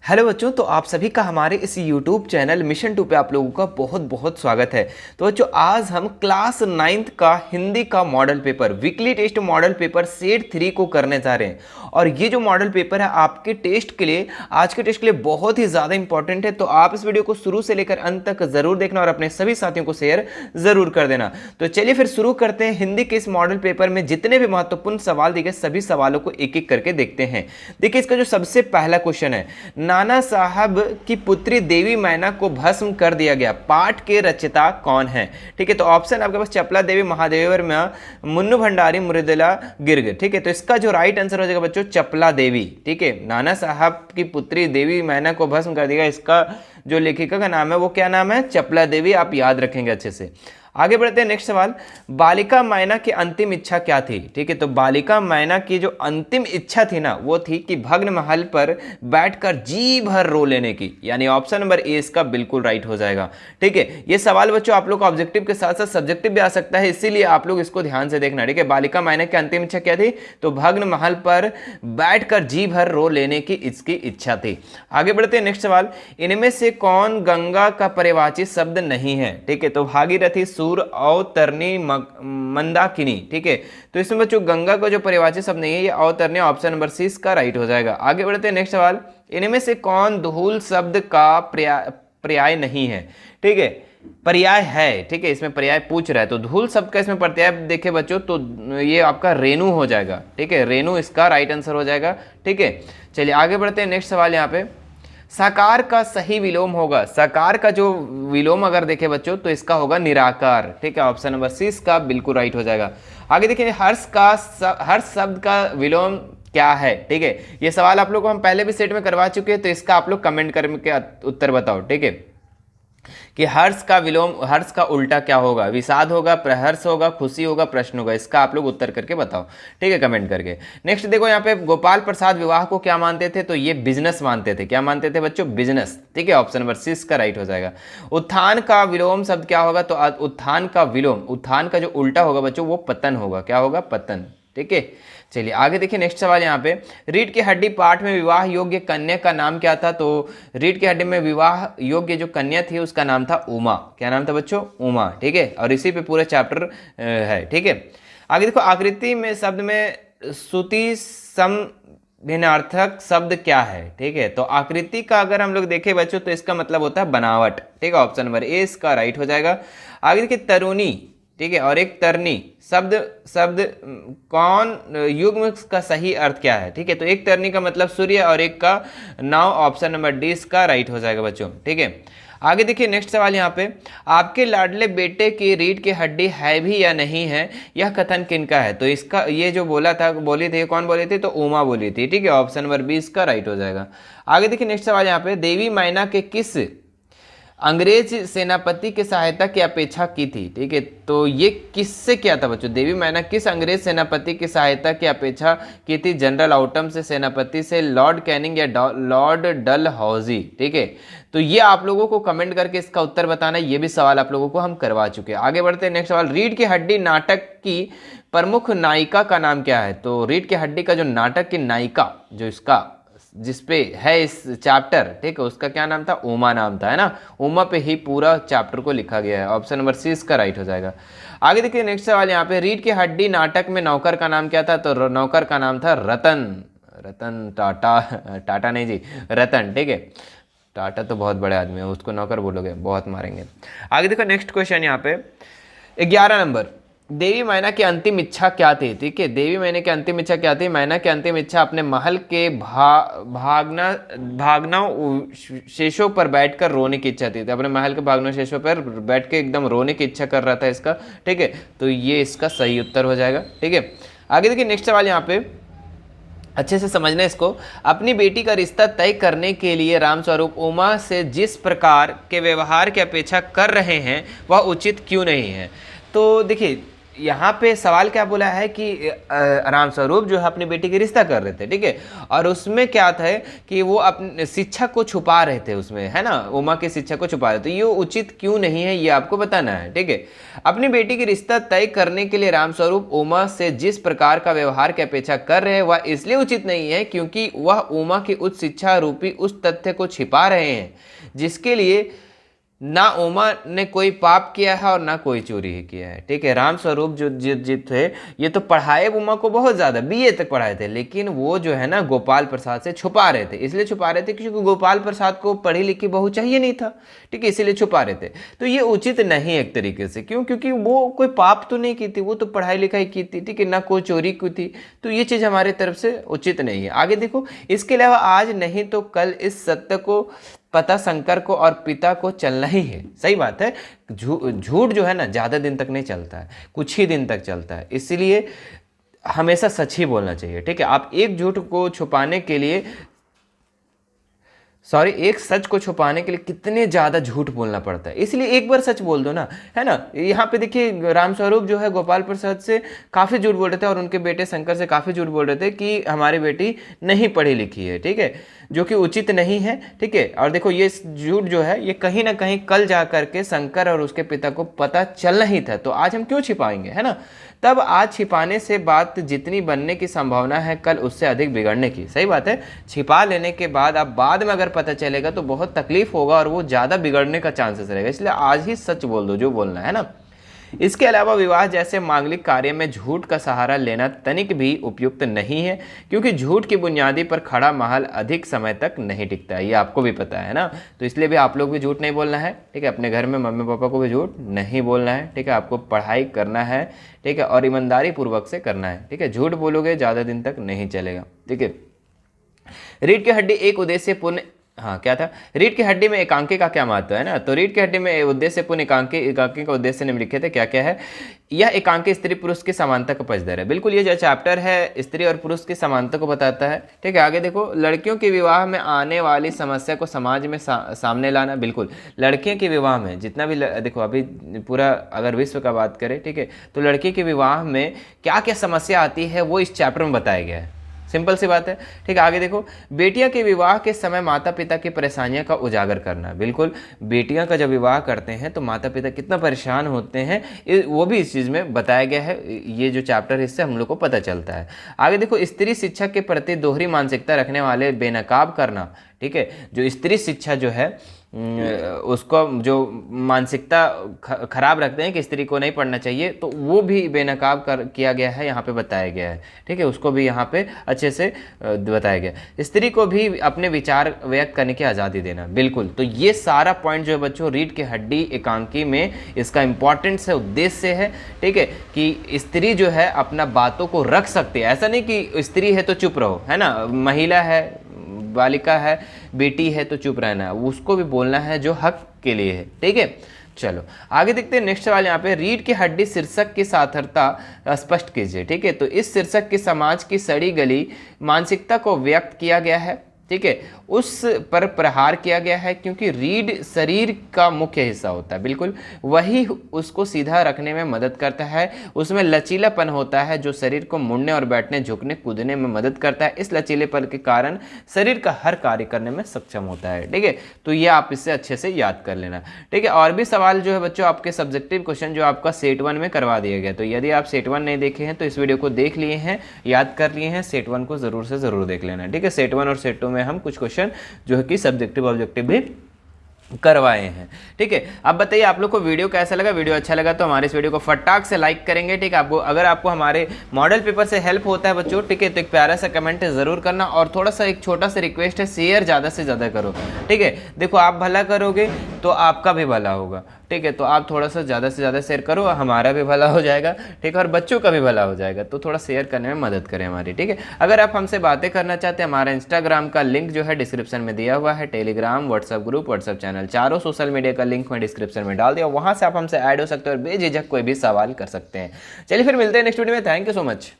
Hello बच्चों, तो आप सभी का हमारे इस YouTube चैनल मिशन 2 पे आप लोगों का बहुत बहुत स्वागत है। तो बच्चों, आज हम क्लास 9th का हिंदी का model paper weekly test model paper set 3 को करने जा रहे हैं। और ये जो मॉडल पेपर है आपके टेस्ट के लिए, आज के टेस्ट के लिए बहुत ही ज़्यादा इंपॉर्टेंट है। तो आप इस वीडियो को शुरू से लेकर अंत तक ज़रूर देखना और अपने सभी साथियों को शेयर ज़रूर कर देना। तो चलिए फिर शुरू करते हैं। हिंदी के इस मॉडल पेपर में जितने भी महत्वपूर्ण सवाल दिए गए सभी सवालों को एक एक करके देखते हैं। देखिए, इसका जो सबसे पहला क्वेश्चन है, नाना साहब की पुत्री देवी मैना को भस्म कर दिया गया, पाठ के रचयिता कौन है? ठीक है, तो ऑप्शन आपके पास चपला देवी, महादेवी वर्मा, मुन्नू भंडारी, मुरीदुल्ला गिर्ग। ठीक है, तो इसका जो राइट आंसर हो जाएगा बच्चों चपला देवी। ठीक है, नाना साहब की पुत्री देवी मैना को भस्म कर दिया, इसका जो लेखिका का नाम है वो क्या नाम है? चपला देवी। आप याद रखेंगे अच्छे से। आगे बढ़ते हैं। नेक्स्ट सवाल, बालिका मैना की अंतिम इच्छा क्या थी? ठीक है, तो बालिका मैना की जो अंतिम इच्छा थी ना, वो थी कि भग्न महल पर बैठकर जी भर रो लेने की, यानी ऑप्शन नंबर ए इसका बिल्कुल राइट हो जाएगा। ठीक है, ये सवाल बच्चों आप लोग का ऑब्जेक्टिव के साथ साथ सब्जेक्टिव भी आ सकता है, इसीलिए आप लोग इसको ध्यान से देखना। ठीक है, बालिका मैना की अंतिम इच्छा क्या थी? तो भग्न महल पर बैठकर जी भर रो लेने की इसकी इच्छा थी। आगे बढ़ते हैं। नेक्स्ट सवाल, इनमें से कौन गंगा का पर्यायवाची शब्द नहीं है? ठीक है, तो भागीरथी, अवतरणी, मंदाकिनी। ठीक है, तो इसमें बच्चों गंगा का जो पर्यायवाची शब्द नहीं है, ये अवतरणी, ऑप्शन नंबर सी इसका राइट हो जाएगा। आगे बढ़ते हैं। नेक्स्ट सवाल, इनमें से कौन धूल शब्द का पर्याय नहीं है? ठीक है, पर्याय है। ठीक है, इसमें पर्याय पूछ रहा है, तो धूल शब्द का इसमें पर्याय देखे बच्चों तो ये आपका रेणु हो जाएगा। ठीक है, रेणु इसका राइट आंसर हो जाएगा। ठीक है, चलिए आगे बढ़ते हैं। नेक्स्ट सवाल यहाँ पे, साकार का सही विलोम होगा, साकार का जो विलोम अगर देखें बच्चों तो इसका होगा निराकार। ठीक है, ऑप्शन नंबर सी इसका बिल्कुल राइट हो जाएगा। आगे देखिए, हर्ष शब्द का विलोम क्या है? ठीक है, ये सवाल आप लोग को हम पहले भी सेट में करवा चुके हैं, तो इसका आप लोग कमेंट करके उत्तर बताओ। ठीक है, कि हर्ष का विलोम, हर्ष का उल्टा क्या होगा? विषाद होगा, प्रहर्ष होगा, खुशी होगा, प्रश्न होगा? इसका आप लोग उत्तर करके बताओ। ठीक है, कमेंट करके। नेक्स्ट देखो यहाँ पे, गोपाल प्रसाद विवाह को क्या मानते थे? तो ये बिजनेस मानते थे। क्या मानते थे बच्चों? बिजनेस। ठीक है, ऑप्शन नंबर सी इसका राइट हो जाएगा। उत्थान का विलोम शब्द क्या होगा? तो उत्थान का विलोम, उत्थान का जो उल्टा होगा बच्चों वो पतन होगा। क्या होगा? पतन। ठीक है, चलिए आगे देखिए। नेक्स्ट सवाल यहाँ पे, रीढ़ की हड्डी पाठ में विवाह योग्य कन्या का नाम क्या था? तो रीढ़ की हड्डी में विवाह योग्य जो कन्या थी उसका नाम था उमा। क्या नाम था बच्चों? उमा। ठीक है, और इसी पे पूरा चैप्टर है। ठीक है, आगे देखो, आकृति में शब्द में श्रुति सम भिन्नार्थक शब्द क्या है? ठीक है, तो आकृति का अगर हम लोग देखें बच्चों तो इसका मतलब होता है बनावट। ठीक है, ऑप्शन नंबर ए इसका राइट हो जाएगा। आगे देखिए, तरुणी, ठीक है, और एक तरनी शब्द कौन युग्म का सही अर्थ क्या है? ठीक है, तो एक तरनी का मतलब सूर्य और एक का नाव, ऑप्शन नंबर डी इसका राइट हो जाएगा बच्चों। ठीक है, आगे देखिए। नेक्स्ट सवाल यहाँ पे, आपके लाडले बेटे की रीढ़ की हड्डी है भी या नहीं है, यह कथन किनका है? तो इसका ये जो बोली थी कौन बोली थी? तो उमा बोली थी। ठीक है, ऑप्शन नंबर बी इसका राइट हो जाएगा। आगे देखिए। नेक्स्ट सवाल यहाँ पे, देवी मैना के किस अंग्रेज सेनापति की सहायता की अपेक्षा की थी? ठीक है, तो ये किससे किया था बच्चों? देवी मैना किस अंग्रेज सेनापति की सहायता की अपेक्षा की थी? जनरल आउटम से, सेनापति से, लॉर्ड कैनिंग या लॉर्ड डलहौजी? ठीक है, तो ये आप लोगों को कमेंट करके इसका उत्तर बताना है। ये भी सवाल आप लोगों को हम करवा चुके हैं। आगे बढ़ते हैं। नेक्स्ट सवाल, रीढ़ की हड्डी नाटक की प्रमुख नायिका का नाम क्या है? तो रीढ़ की हड्डी का जो नाटक की नायिका जो इसका जिसपे है इस चैप्टर, ठीक है, उसका क्या नाम था? उमा नाम था, है ना। उमा पे ही पूरा चैप्टर को लिखा गया है। ऑप्शन नंबर सी इसका राइट हो जाएगा। आगे देखिए। नेक्स्ट सवाल यहाँ पे, रीढ़ की हड्डी नाटक में नौकर का नाम क्या था? तो नौकर का नाम था रतन टाटा नहीं जी, रतन। ठीक है, टाटा तो बहुत बड़े आदमी है, उसको नौकर बोलोगे बहुत मारेंगे। आगे देखो। नेक्स्ट क्वेश्चन यहाँ पे 11 नंबर, देवी मैना की अंतिम इच्छा क्या थी? ठीक है, देवी मैना की अंतिम इच्छा क्या थी? मैना की अंतिम इच्छा अपने महल के भागना शेषों पर बैठकर रोने की इच्छा थी। तो अपने महल के भागना शेषों पर बैठ के एकदम रोने की इच्छा कर रहा था इसका। ठीक है, तो ये इसका सही उत्तर हो जाएगा। ठीक है, आगे देखिए। नेक्स्ट सवाल यहाँ पे अच्छे से समझना इसको, अपनी बेटी का रिश्ता तय करने के लिए रामस्वरूप उमा से जिस प्रकार के व्यवहार की अपेक्षा कर रहे हैं वह उचित क्यों नहीं है? तो देखिए, यहाँ पे सवाल क्या बोला है कि राम स्वरूप जो है अपनी बेटी की रिश्ता कर रहे थे, ठीक है, और उसमें क्या था कि वो अपनी शिक्षा को छुपा रहे थे उसमें, है ना, उमा की शिक्षा को छुपा रहे थे। ये उचित क्यों नहीं है ये आपको बताना है, ठीक है। अपनी बेटी की रिश्ता तय करने के लिए राम स्वरूप उमा से जिस प्रकार का व्यवहार की अपेक्षा कर रहे हैं वह इसलिए उचित नहीं है क्योंकि वह उमा की उच्च शिक्षा रूपी उस तथ्य को छिपा रहे हैं जिसके लिए ना उमा ने कोई पाप किया है और ना कोई चोरी ही किया है, ठीक है। राम स्वरूप जो जित थे ये तो पढ़ाए उमा को बहुत ज़्यादा, बीए तक पढ़ाए थे, लेकिन वो जो है ना गोपाल प्रसाद से छुपा रहे थे। इसलिए छुपा रहे थे क्योंकि गोपाल प्रसाद को पढ़ी लिखी बहू चाहिए नहीं था, ठीक है, इसीलिए छुपा रहे थे। तो ये उचित नहीं एक तरीके से, क्यों? क्योंकि वो कोई पाप तो नहीं की थी, वो तो पढ़ाई लिखाई की थी, ठीक है, ना कोई चोरी की थी। तो ये चीज़ हमारे तरफ से उचित नहीं है। आगे देखो, इसके अलावा आज नहीं तो कल इस सत्य को पता शंकर को और पिता को चलना ही है। सही बात है, झूठ जो है ना ज़्यादा दिन तक नहीं चलता है, कुछ ही दिन तक चलता है, इसीलिए हमेशा सच ही बोलना चाहिए, ठीक है। आप एक झूठ को छुपाने के लिए एक सच को छुपाने के लिए कितने ज़्यादा झूठ बोलना पड़ता है, इसलिए एक बार सच बोल दो ना, है ना। यहाँ पे देखिए राम स्वरूप जो है गोपाल प्रसाद से काफ़ी झूठ बोल रहे थे और उनके बेटे शंकर से काफ़ी झूठ बोल रहे थे कि हमारी बेटी नहीं पढ़ी लिखी है, ठीक है, जो कि उचित नहीं है, ठीक है। और देखो ये झूठ जो है ये कहीं ना कहीं कल जा करके शंकर और उसके पिता को पता चलना ही था, तो आज हम क्यों छिपाएंगे, है ना। तब आज छिपाने से बात जितनी बनने की संभावना है कल उससे अधिक बिगड़ने की। सही बात है, छिपा लेने के बाद अब बाद में अगर पता चलेगा तो बहुत तकलीफ होगा और वो ज़्यादा बिगड़ने का चांसेस रहेगा, इसलिए आज ही सच बोल दो जो बोलना है ना। इसके अलावा विवाह जैसे मांगलिक कार्य में झूठ का सहारा लेना तनिक भी उपयुक्त नहीं है क्योंकि झूठ की बुनियादी पर खड़ा महल अधिक समय तक नहीं टिकता है, ये आपको भी पता है ना। तो इसलिए भी आप लोग भी झूठ नहीं बोलना है, ठीक है, अपने घर में मम्मी पापा को भी झूठ नहीं बोलना है, ठीक है, आपको पढ़ाई करना है, ठीक है, और ईमानदारी पूर्वक से करना है, ठीक है। झूठ बोलोगे ज़्यादा दिन तक नहीं चलेगा, ठीक है। रीढ़ की हड्डी एक उद्देश्य पूर्ण, हाँ क्या था, रीढ़ की हड्डी में एकांकी का क्या महत्व है ना। तो रीढ़ की हड्डी में उद्देश्य पूर्ण एकांकी का उद्देश्य निम्नलिखित है, क्या क्या है। यह एकांकी स्त्री पुरुष की समानता का पक्षधर है, बिल्कुल ये जो चैप्टर है स्त्री और पुरुष की समानता को बताता है, ठीक है। आगे देखो, लड़कियों के विवाह में आने वाली समस्या को समाज में सामने लाना, बिल्कुल लड़कियों के विवाह में जितना भी देखो अभी पूरा अगर विश्व का बात करें, ठीक है, तो लड़की के विवाह में क्या क्या समस्या आती है वो इस चैप्टर में बताया गया है, सिंपल सी बात है, ठीक है। आगे देखो, बेटियां के विवाह के समय माता पिता की परेशानियां का उजागर करना, बिल्कुल बेटियां का जब विवाह करते हैं तो माता पिता कितना परेशान होते हैं वो भी इस चीज़ में बताया गया है, ये जो चैप्टर है इससे हम लोग को पता चलता है। आगे देखो, स्त्री शिक्षा के प्रति दोहरी मानसिकता रखने वाले बेनकाब करना, ठीक है, जो स्त्री शिक्षा जो है उसको जो मानसिकता खराब रखते हैं कि स्त्री को नहीं पढ़ना चाहिए, तो वो भी बेनकाब किया गया है, यहाँ पे बताया गया है, ठीक है, उसको भी यहाँ पे अच्छे से बताया गया। स्त्री को भी अपने विचार व्यक्त करने की आज़ादी देना, बिल्कुल। तो ये सारा पॉइंट जो है बच्चों रीढ़ की हड्डी एकांकी में इसका इंपॉर्टेंस है, उद्देश्य है, ठीक है, कि स्त्री जो है अपना बातों को रख सकती है, ऐसा नहीं कि स्त्री है तो चुप रहो, है ना, महिला है, बालिका है, बेटी है तो चुप रहना है, उसको भी बोलना है जो हक के लिए है, ठीक है। चलो आगे देखते हैं नेक्स्ट सवाल। यहाँ पे रीढ़ की हड्डी शीर्षक की सार्थकता स्पष्ट कीजिए, ठीक है। तो इस शीर्षक की समाज की सड़ी गली मानसिकता को व्यक्त किया गया है, ठीक है, उस पर प्रहार किया गया है क्योंकि रीढ़ शरीर का मुख्य हिस्सा होता है, बिल्कुल वही उसको सीधा रखने में मदद करता है, उसमें लचीलापन होता है जो शरीर को मुड़ने और बैठने झुकने कूदने में मदद करता है। इस लचीलेपन के कारण शरीर का हर कार्य करने में सक्षम होता है, ठीक है। तो ये आप इससे अच्छे से याद कर लेना, ठीक है। और भी सवाल जो है बच्चों आपके सब्जेक्टिव क्वेश्चन जो आपका सेट 1 में करवा दिया गया, तो यदि आप सेट 1 नहीं देखे हैं तो इस वीडियो को देख लिए हैं, याद कर लिए हैं, सेट 1 को जरूर से जरूर देख लेना, ठीक है। सेट 1 और सेट 2 में हम कुछ क्वेश्चन जो है कि सब्जेक्टिव ऑब्जेक्टिव भी करवाए हैं, ठीक है। अब बताइए आप लोग को वीडियो कैसा लगा। वीडियो अच्छा लगा तो हमारे इस वीडियो को फटाक से लाइक करेंगे, ठीक है। आपको अगर आपको हमारे मॉडल पेपर से हेल्प होता है बच्चों, ठीक है, तो एक प्यारा सा कमेंट जरूर करना और थोड़ा सा एक छोटा सा रिक्वेस्ट है, शेयर ज़्यादा से ज़्यादा करो, ठीक है। देखो आप भला करोगे तो आपका भी भला होगा, ठीक है, तो आप थोड़ा सा ज़्यादा से ज़्यादा शेयर करो, हमारा भी भला हो जाएगा, ठीक है, और बच्चों का भी भला हो जाएगा, तो थोड़ा शेयर करने में मदद करें हमारी, ठीक है। अगर आप हमसे बातें करना चाहते हैं, हमारा इंस्टाग्राम का लिंक जो है डिस्क्रिप्शन में दिया हुआ है, Telegram, WhatsApp group, WhatsApp channel, चारों सोशल मीडिया का लिंक मैं डिस्क्रिप्शन में डाल दिया, वहाँ से आप हमसे ऐड हो सकते हैं और बेझिझक कोई भी सवाल कर सकते हैं। चलिए फिर मिलते हैं नेक्स्ट वीडियो में, थैंक यू सो मच।